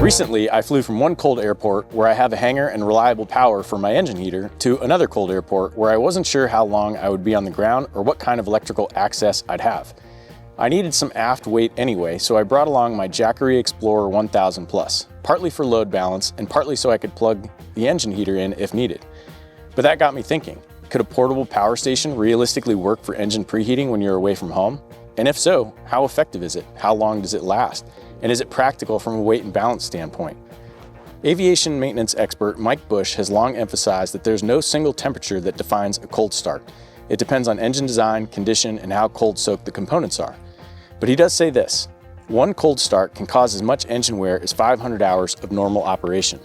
Recently, I flew from one cold airport where I have a hangar and reliable power for my engine heater to another cold airport where I wasn't sure how long I would be on the ground or what kind of electrical access I'd have. I needed some aft weight anyway, so I brought along my Jackery Explorer 1000 Plus, partly for load balance and partly so I could plug the engine heater in if needed. But that got me thinking, could a portable power station realistically work for engine preheating when you're away from home? And if so, how effective is it? How long does it last? And is it practical from a weight and balance standpoint? Aviation maintenance expert Mike Bush has long emphasized that there's no single temperature that defines a cold start. It depends on engine design, condition, and how cold soaked the components are. But he does say this, one cold start can cause as much engine wear as 500 hours of normal operation.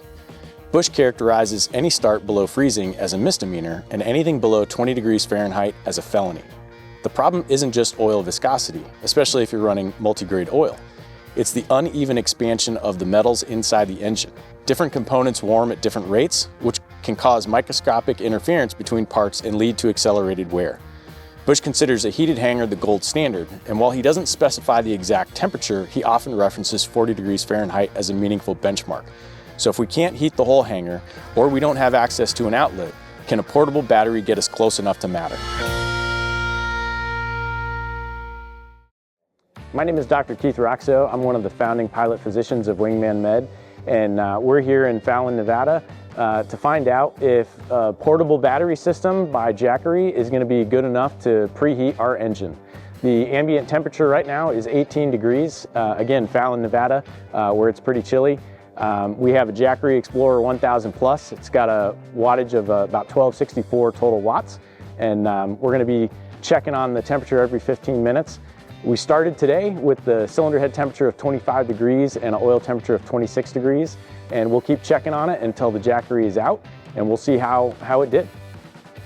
Bush characterizes any start below freezing as a misdemeanor and anything below 20 degrees Fahrenheit as a felony. The problem isn't just oil viscosity, especially if you're running multi-grade oil. It's the uneven expansion of the metals inside the engine. Different components warm at different rates, which can cause microscopic interference between parts and lead to accelerated wear. Bush considers a heated hangar the gold standard, and while he doesn't specify the exact temperature, he often references 40 degrees Fahrenheit as a meaningful benchmark. So if we can't heat the whole hangar, or we don't have access to an outlet, can a portable battery get us close enough to matter? My name is Dr. Keith Roxo. I'm one of the founding pilot physicians of Wingman Med, and we're here in Fallon, Nevada to find out if a portable battery system by Jackery is going to be good enough to preheat our engine. The ambient temperature right now is 18 degrees, again, Fallon, Nevada, where it's pretty chilly. We have a Jackery Explorer 1000 Plus. It's got a wattage of about 1264 total watts, and we're going to be checking on the temperature every 15 minutes. We started today with the cylinder head temperature of 25 degrees and an oil temperature of 26 degrees, and we'll keep checking on it until the Jackery is out, and we'll see how it did.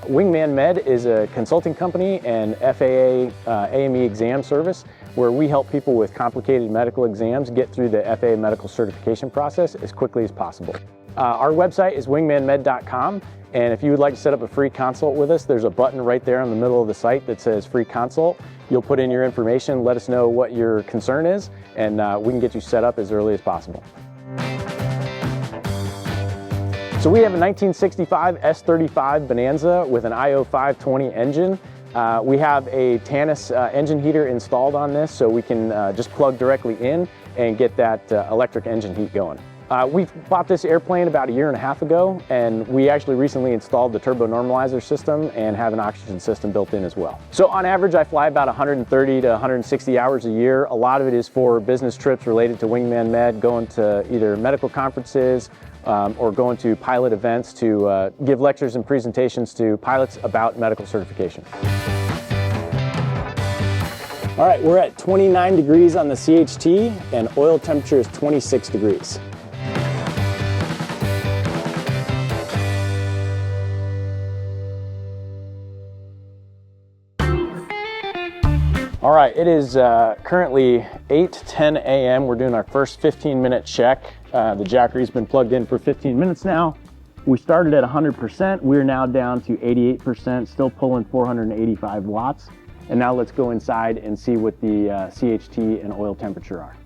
Wingman Med is a consulting company and FAA AME exam service where we help people with complicated medical exams get through the FAA medical certification process as quickly as possible. Our website is wingmanmed.com, and if you would like to set up a free consult with us, there's a button right there in the middle of the site that says free consult. You'll put in your information, let us know what your concern is, and we can get you set up as early as possible. So we have a 1965 S35 Bonanza with an IO 520 engine. We have a Tannis engine heater installed on this, so we can just plug directly in and get that electric engine heat going. We bought this airplane about 1.5 years ago, and we actually recently installed the turbo normalizer system and have an oxygen system built in as well. So on average, I fly about 130 to 160 hours a year. A lot of it is for business trips related to Wingman Med, going to either medical conferences or going to pilot events to give lectures and presentations to pilots about medical certification. All right, we're at 29 degrees on the CHT and oil temperature is 26 degrees. All right, it is currently 8:10 a.m. We're doing our first 15-minute check. The Jackery's been plugged in for 15 minutes now. We started at 100%. We're now down to 88%, still pulling 485 watts. And now let's go inside and see what the CHT and oil temperature are.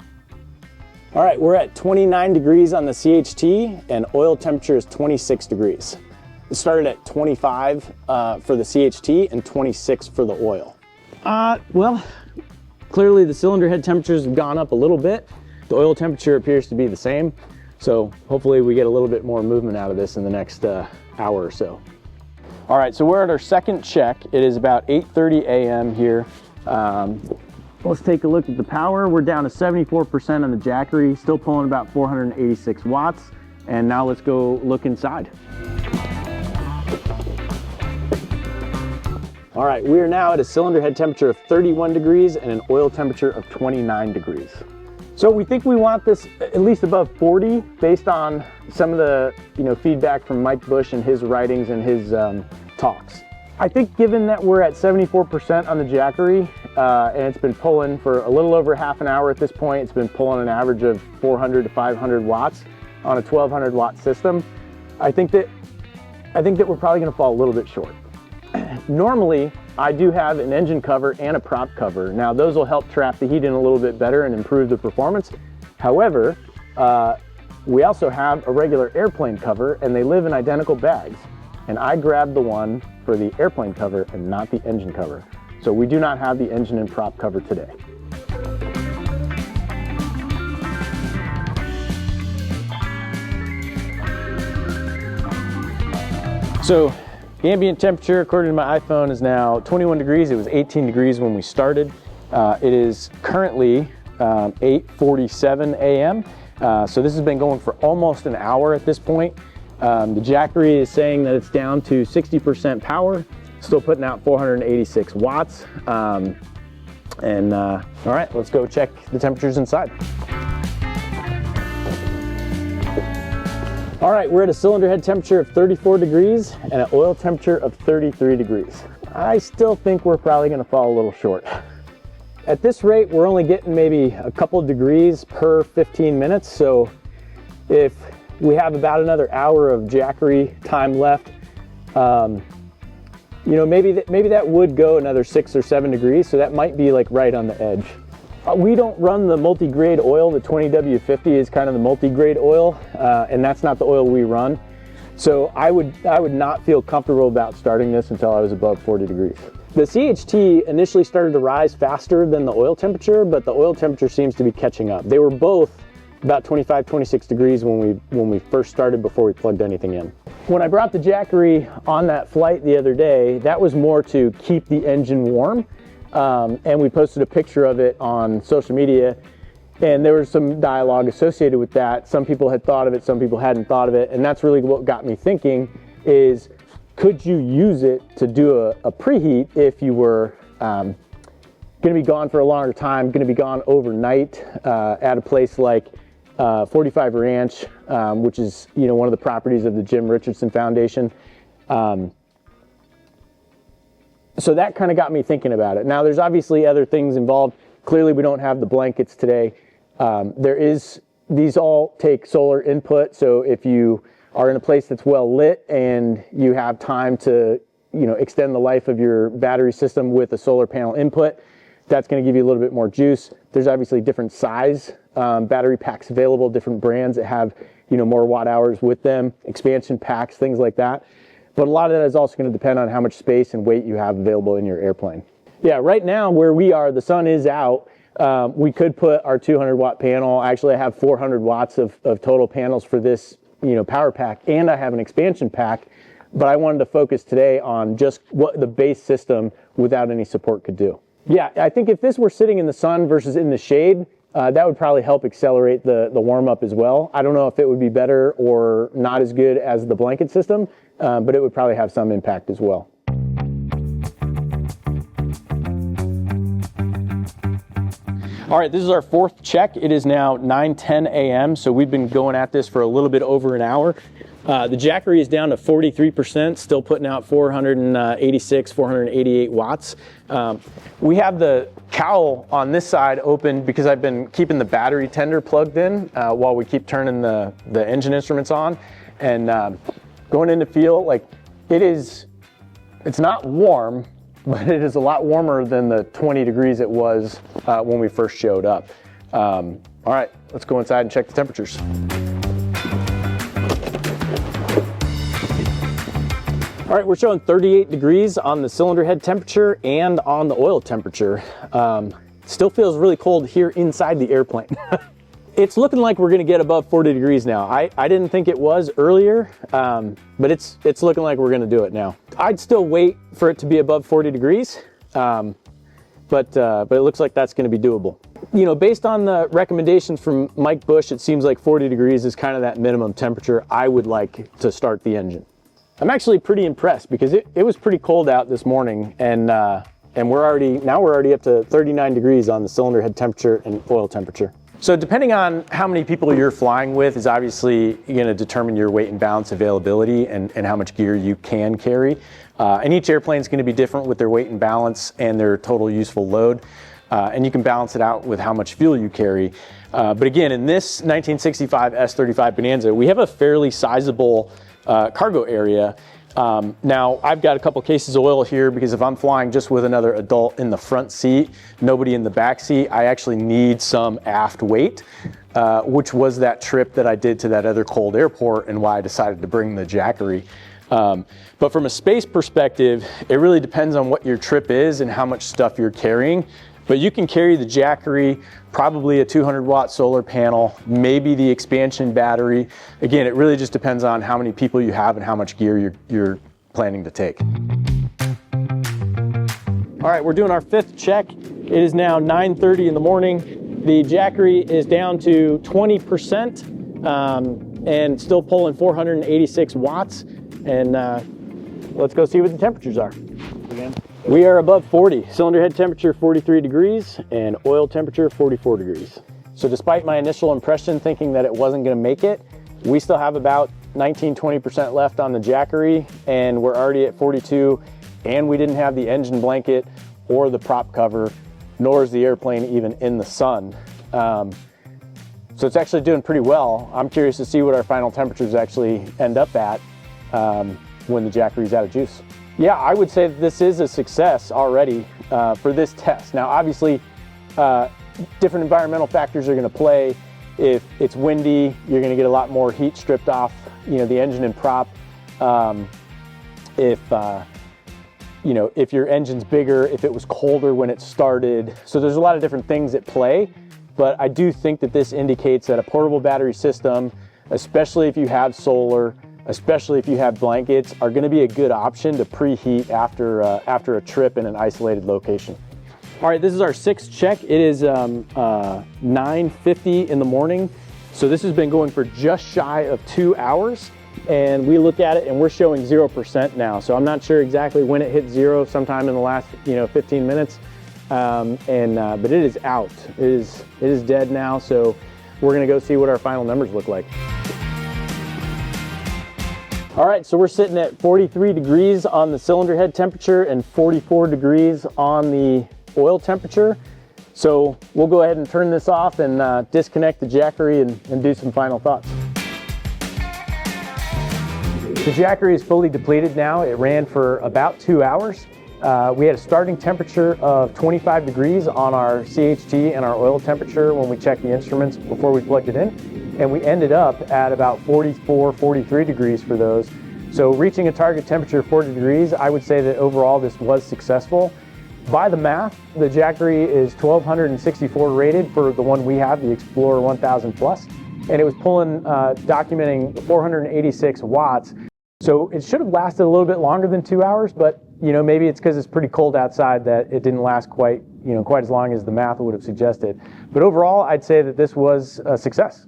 All right, we're at 29 degrees on the CHT and oil temperature is 26 degrees. It started at 25 for the CHT and 26 for the oil. Well, clearly the cylinder head temperatures have gone up a little bit. The oil temperature appears to be the same. So hopefully we get a little bit more movement out of this in the next hour or so. All right, so we're at our second check. It is about 8:30 a.m. here. Let's take a look at the power. We're down to 74% on the Jackery, still pulling about 486 watts. And now let's go look inside. All right, we are now at a cylinder head temperature of 31 degrees and an oil temperature of 29 degrees. So we think we want this at least above 40 based on some of the feedback from Mike Bush and his writings and his talks. I think given that we're at 74% on the Jackery and it's been pulling for a little over half an hour at this point, it's been pulling an average of 400 to 500 watts on a 1200 watt system. I think that we're probably going to fall a little bit short. Normally, I do have an engine cover and a prop cover. Now those will help trap the heat in a little bit better and improve the performance. However, we also have a regular airplane cover and they live in identical bags. And I grabbed the one for the airplane cover and not the engine cover. So we do not have the engine and prop cover today. So ambient temperature, according to my iPhone, is now 21 degrees. It was 18 degrees when we started. It is currently 8:47 a.m. So this has been going for almost an hour at this point. The Jackery is saying that it's down to 60% power, still putting out 486 watts. All right, let's go check the temperatures inside. All right, we're at a cylinder head temperature of 34 degrees and an oil temperature of 33 degrees. I still think we're probably gonna fall a little short. At this rate, we're only getting maybe a couple of degrees per 15 minutes. So if we have about another hour of Jackery time left, you know, maybe that would go another 6 or 7 degrees. So that might be like right on the edge. We don't run the multi-grade oil. The 20W50 is kind of the multi-grade oil, and that's not the oil we run. So I would not feel comfortable about starting this until I was above 40 degrees. The CHT initially started to rise faster than the oil temperature, but the oil temperature seems to be catching up. They were both about 25, 26 degrees when we first started before we plugged anything in. When I brought the Jackery on that flight the other day, that was more to keep the engine warm. And we posted a picture of it on social media, and there was some dialogue associated with that. Some people had thought of it, some people hadn't thought of it, and that's really what got me thinking is, could you use it to do a preheat if you were going to be gone for a longer time, going to be gone overnight at a place like 45 Ranch, which is, you know, one of the properties of the Jim Richardson Foundation. So that kind of got me thinking about it. Now, there's obviously other things involved. Clearly, we don't have the blankets today. These all take solar input. So if you are in a place that's well lit and you have time to, you know, extend the life of your battery system with a solar panel input, that's going to give you a little bit more juice. There's obviously different size battery packs available, different brands that have, you know, more watt hours with them, expansion packs, things like that. But a lot of that is also going to depend on how much space and weight you have available in your airplane. Yeah, right now where we are, the sun is out. We could put our 200 watt panel. Actually, I have 400 watts of total panels for this, you know, power pack, and I have an expansion pack. But I wanted to focus today on just what the base system without any support could do. Yeah, I think if this were sitting in the sun versus in the shade, that would probably help accelerate the warm up as well. I don't know if it would be better or not as good as the blanket system, but it would probably have some impact as well. All right, this is our fourth check. It is now 9:10 a.m., so we've been going at this for a little bit over an hour. The Jackery is down to 43%, still putting out 486, 488 watts. We have the cowl on this side open because I've been keeping the battery tender plugged in while we keep turning the engine instruments on. And going into feel, like, it's not warm, but it is a lot warmer than the 20 degrees it was when we first showed up. All right, let's go inside and check the temperatures. All right, we're showing 38 degrees on the cylinder head temperature and on the oil temperature. Still feels really cold here inside the airplane. It's looking like we're gonna get above 40 degrees now. I didn't think it was earlier, but it's looking like we're gonna do it now. I'd still wait for it to be above 40 degrees, but it looks like that's gonna be doable. You know, based on the recommendations from Mike Bush, it seems like 40 degrees is kind of that minimum temperature I would like to start the engine. I'm actually pretty impressed because it was pretty cold out this morning, and we're already up to 39 degrees on the cylinder head temperature and oil temperature. So depending on how many people you're flying with is obviously going to determine your weight and balance availability and how much gear you can carry. And each airplane is going to be different with their weight and balance and their total useful load. And you can balance it out with how much fuel you carry. But again, in this 1965 S35 Bonanza, we have a fairly sizable cargo area. Now, I've got a couple cases of oil here because if I'm flying just with another adult in the front seat, nobody in the back seat, I actually need some aft weight, which was that trip that I did to that other cold airport and why I decided to bring the Jackery. But from a space perspective, it really depends on what your trip is and how much stuff you're carrying. But you can carry the Jackery, probably a 200-watt solar panel, maybe the expansion battery. Again, it really just depends on how many people you have and how much gear you're planning to take. All right, we're doing our 5th check. It is now 9:30 in the morning. The Jackery is down to 20% and still pulling 486 watts. And let's go see what the temperatures are. Again. We are above 40. Cylinder head temperature 43 degrees and oil temperature 44 degrees. So despite my initial impression thinking that it wasn't gonna make it, we still have about 19–20% left on the Jackery and we're already at 42 and we didn't have the engine blanket or the prop cover, nor is the airplane even in the sun. So it's actually doing pretty well. I'm curious to see what our final temperatures actually end up at when the Jackery's out of juice. Yeah, I would say that this is a success already for this test. Now, obviously, different environmental factors are going to play. If it's windy, you're going to get a lot more heat stripped off, the engine and prop. If your engine's bigger, if it was colder when it started. So there's a lot of different things at play. But I do think that this indicates that a portable battery system, especially if you have solar, especially if you have blankets, are going to be a good option to preheat after a trip in an isolated location. All right, this is our 6th check. It is 9:50 in the morning. So this has been going for just shy of 2 hours. And we look at it and we're showing 0% now. So I'm not sure exactly when it hit 0, sometime in the last 15 minutes. But it is out. It is dead now. So we're going to go see what our final numbers look like. All right, so we're sitting at 43 degrees on the cylinder head temperature and 44 degrees on the oil temperature. So we'll go ahead and turn this off and disconnect the Jackery and do some final thoughts. The Jackery is fully depleted now. It ran for about 2 hours. We had a starting temperature of 25 degrees on our CHT and our oil temperature when we checked the instruments before we plugged it in. And we ended up at about 44, 43 degrees for those. So reaching a target temperature of 40 degrees, I would say that overall this was successful. By the math, the Jackery is 1264 rated for the one we have, the Explorer 1000 Plus. And it was pulling, documenting 486 watts. So it should have lasted a little bit longer than 2 hours, but maybe it's because it's pretty cold outside that it didn't last quite as long as the math would have suggested. But overall, I'd say that this was a success.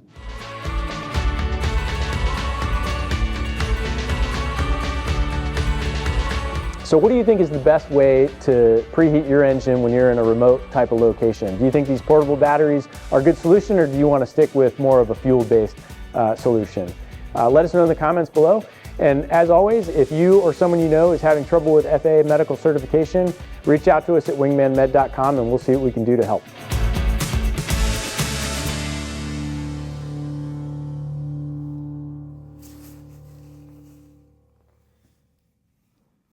So what do you think is the best way to preheat your engine when you're in a remote type of location? Do you think these portable batteries are a good solution, or do you want to stick with more of a fuel-based solution? Let us know in the comments below. And as always, if you or someone you know is having trouble with FAA medical certification, reach out to us at wingmanmed.com and we'll see what we can do to help.